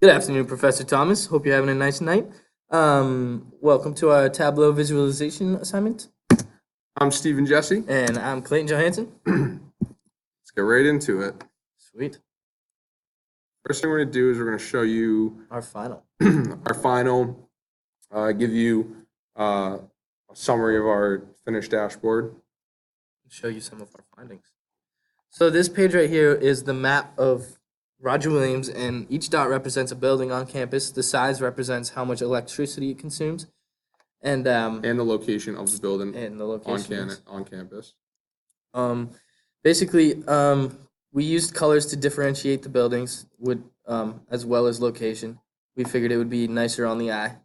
Good afternoon, Professor Thomas. Hope you're having a nice night. Welcome to our Tableau visualization assignment. I'm Stephen Jesi. And I'm Clayton Johansen. Let's get right into it. Sweet. First thing we're going to do is we're going to show you Our final. give you a summary of our finished dashboard. Show you some of our findings. So this page right here is the map of Roger Williams, and each dot represents a building on campus. The size represents how much electricity it consumes. And the location of the building and the location on campus. Basically, we used colors to differentiate the buildings as well as location. We figured it would be nicer on the eye.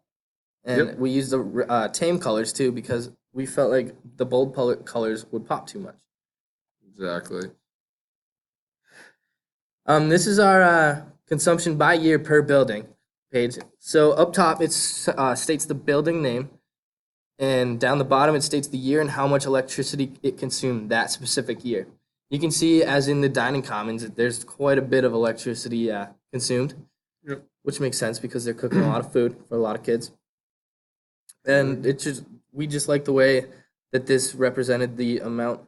And we used the tame colors too because we felt like the bold colors would pop too much. Exactly. This is our consumption by year per building page. So up top it states the building name, and down the bottom it states the year and how much electricity it consumed that specific year. You can see, as in the dining commons, there's quite a bit of electricity consumed, which makes sense because they're cooking a lot of food for a lot of kids. And we just like the way that this represented the amount.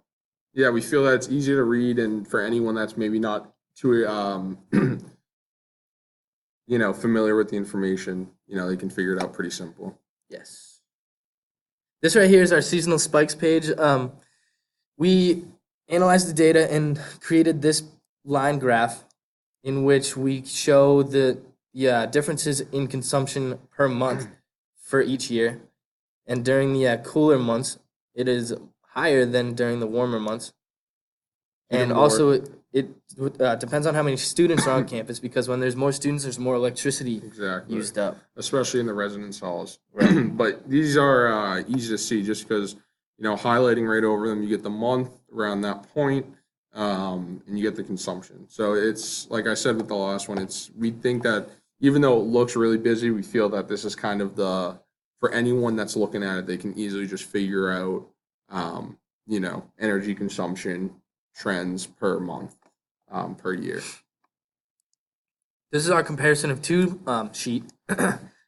Yeah, we feel that it's easy to read, and for anyone that's maybe not too familiar with the information, they can figure it out pretty simple. Yes. This right here is our seasonal spikes page. We analyzed the data and created this line graph in which we show the differences in consumption per month for each year. And during the cooler months, it is higher than during the warmer months. And also, it depends on how many students are on campus, because when there's more students, there's more electricity used up. Especially in the residence halls. Right. But these are easy to see just because, highlighting right over them, you get the month around that point, and you get the consumption. So it's, like I said with the last one, we think that even though it looks really busy, we feel that this is kind of for anyone that's looking at it, they can easily just figure out, energy consumption trends per month, per year. This is our comparison of two sheet.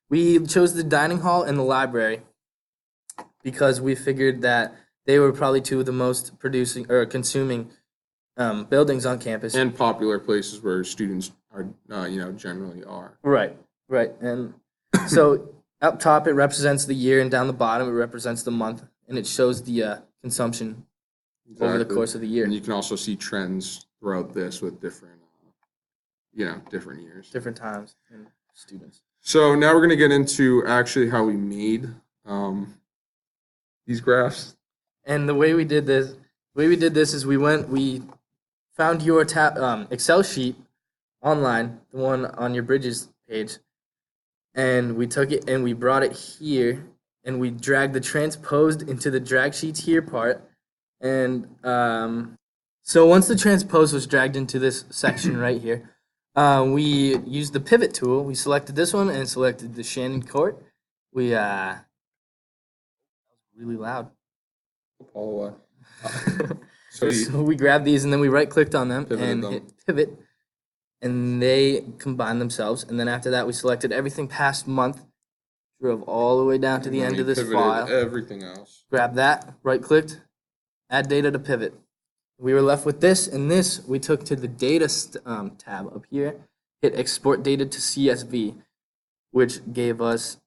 We chose the dining hall and the library because we figured that they were probably two of the most producing or consuming buildings on campus. And popular places where students are, generally are. Right. And so up top it represents the year, and down the bottom it represents the month, and it shows the consumption over the course of the year. And you can also see trends throughout this with different years. Different times and students. So now we're going to get into actually how we made these graphs. And the way we did this is we found your Excel sheet online, the one on your Bridges page, and we took it and we brought it here, and we dragged the transposed into the drag sheets here part. And so once the transpose was dragged into this section right here, we used the pivot tool. We selected this one and selected the Shannon Court. That was really loud. So we grabbed these and then we right-clicked on them and hit pivot, and they combined themselves. And then after that, we selected everything past month, drove all the way down to the end of this file. Everything else. Grabbed that, right-clicked, add data to pivot. We were left with this, and this we took to the data tab up here, hit export data to CSV, which gave us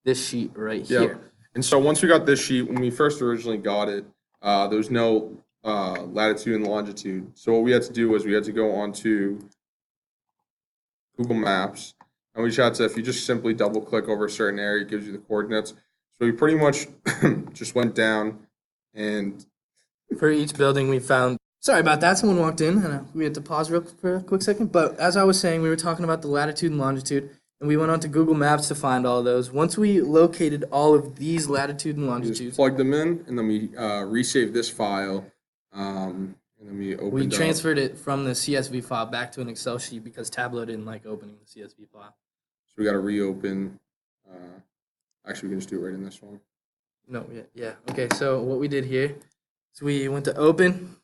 this sheet right here. And so once we got this sheet, when we first originally got it, there was no latitude and longitude. So what we had to do was we had to go onto Google Maps, and we just had to, if you just simply double click over a certain area, it gives you the coordinates. So we pretty much just went down, and for each building we found. Sorry about that, someone walked in and we had to pause for a quick second. But as I was saying, we were talking about the latitude and longitude, and we went onto Google Maps to find all of those. Once we located all of these latitude and longitudes, we just plugged them in, and then we resaved this file, and then we transferred it from the CSV file back to an Excel sheet because Tableau didn't like opening the CSV file. So we got to reopen. Actually, we can just do it right in this one. No, yeah. Okay, so what we did here is we went to open.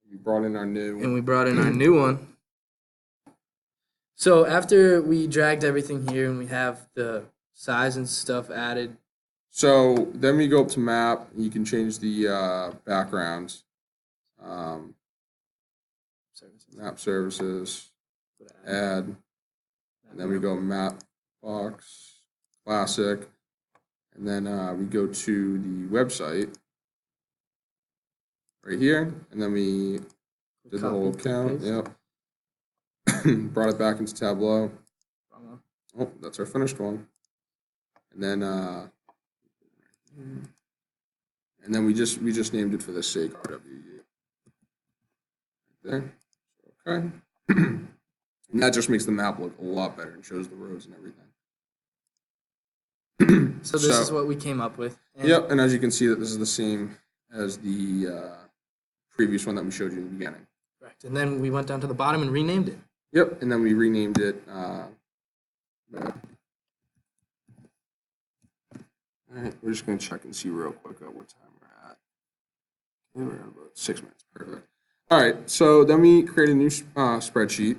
We brought in our new. And we brought in our new one. So after we dragged everything here and we have the size and stuff added. So then we go up to map. You can change the backgrounds. Map services, add, and then we go map box, classic, and then we go to the website right here, and then we did the whole count. Yep. Brought it back into Tableau. Oh, that's our finished one. And then we just named it for the sake RWE. Right there. Okay. And that just makes the map look a lot better and shows the roads and everything. So this is what we came up with. Yep, and as you can see, that this is the same as the previous one that we showed you in the beginning. Correct. And then we went down to the bottom and renamed it. Yep, and then we renamed it. All right, we're just going to check and see real quick at what time we're at. Okay, we're at about 6 minutes. Perfect. All right, so then we create a new spreadsheet.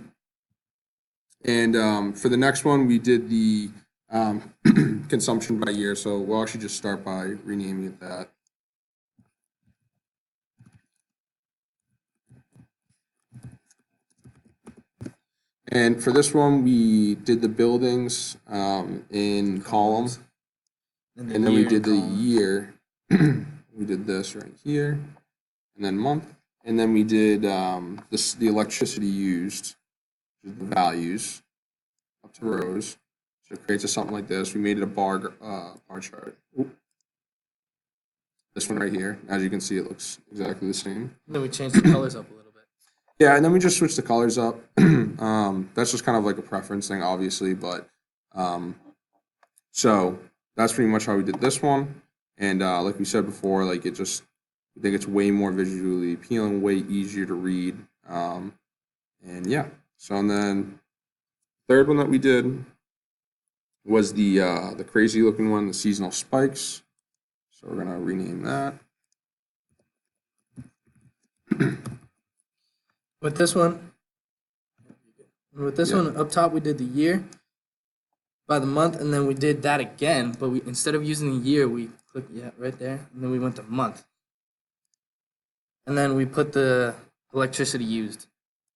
And for the next one, we did the consumption by year. So we'll actually just start by renaming it that. And for this one, we did the buildings in column. And then we did the year. We did this right here. And then month. And then we did the electricity used, which is the values, up to rows. So it creates something like this. We made it a bar chart. Oop. This one right here. As you can see, it looks exactly the same. And then we changed the colors up a little bit. Yeah, and then we just switched the colors up. That's just kind of like a preference thing, obviously. But so that's pretty much how we did this one. And like we said before, like I think it's way more visually appealing, way easier to read. And yeah, so and then third one that we did was the crazy looking one, the seasonal spikes. So we're gonna rename that. With this one up top, we did the year by the month, and then we did that again. But we instead of using the year, we clicked right there, and then we went to month. And then we put the electricity used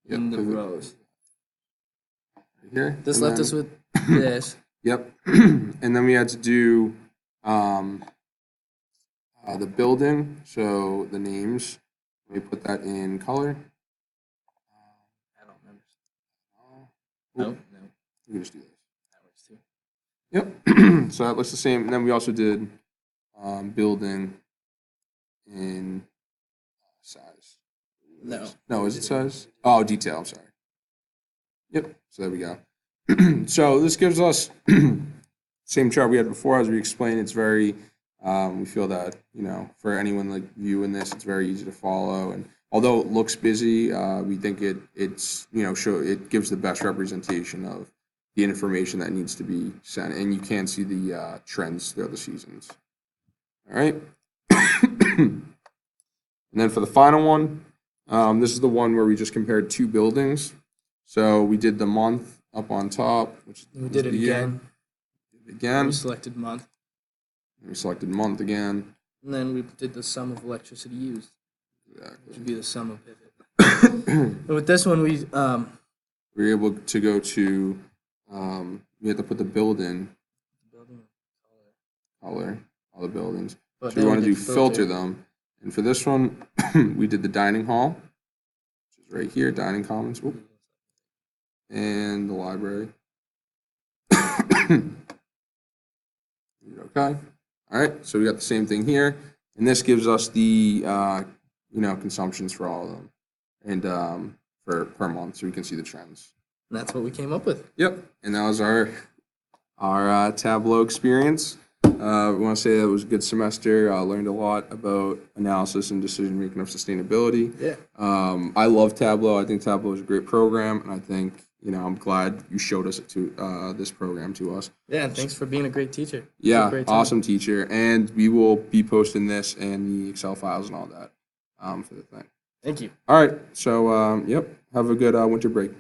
in the rows. Right here. This left us with this. Yep. And then we had to do the building, so the names. We put that in color. I don't remember. No. You can just do this. That works too. Yep. So that looks the same. And then we also did building in size. No, is it size? Oh, detail. I'm sorry. Yep. So there we go. So this gives us same chart we had before. As we explained, it's very. We feel that for anyone like viewing this, it's very easy to follow. And although it looks busy, we think it's it gives the best representation of the information that needs to be sent, and you can see the trends throughout the seasons. All right. And then for the final one, this is the one where we just compared two buildings. So we did the month up on top, which we did it again. Again. We selected month. And we selected month again. And then we did the sum of electricity used. Exactly. Which would be the sum of pivot. And with this one, we were able to go to. We had to put the building. Color. All the buildings. But so we want to do filter them. And for this one, we did the dining hall, which is right here, dining commons. Oop. And the library. Okay. All right. So we got the same thing here, and this gives us the consumptions for all of them, and for per month, so we can see the trends. And that's what we came up with. Yep. And that was our Tableau experience. We want to say that it was a good semester. I learned a lot about analysis and decision making of sustainability. Yeah. I love Tableau. I think Tableau is a great program, and I think I'm glad you showed us this program to us. Yeah, and thanks for being a great teacher. Yeah, awesome teacher. And we will be posting this and the Excel files and all that for the thing. Thank you. All right. So, yep. Have a good winter break.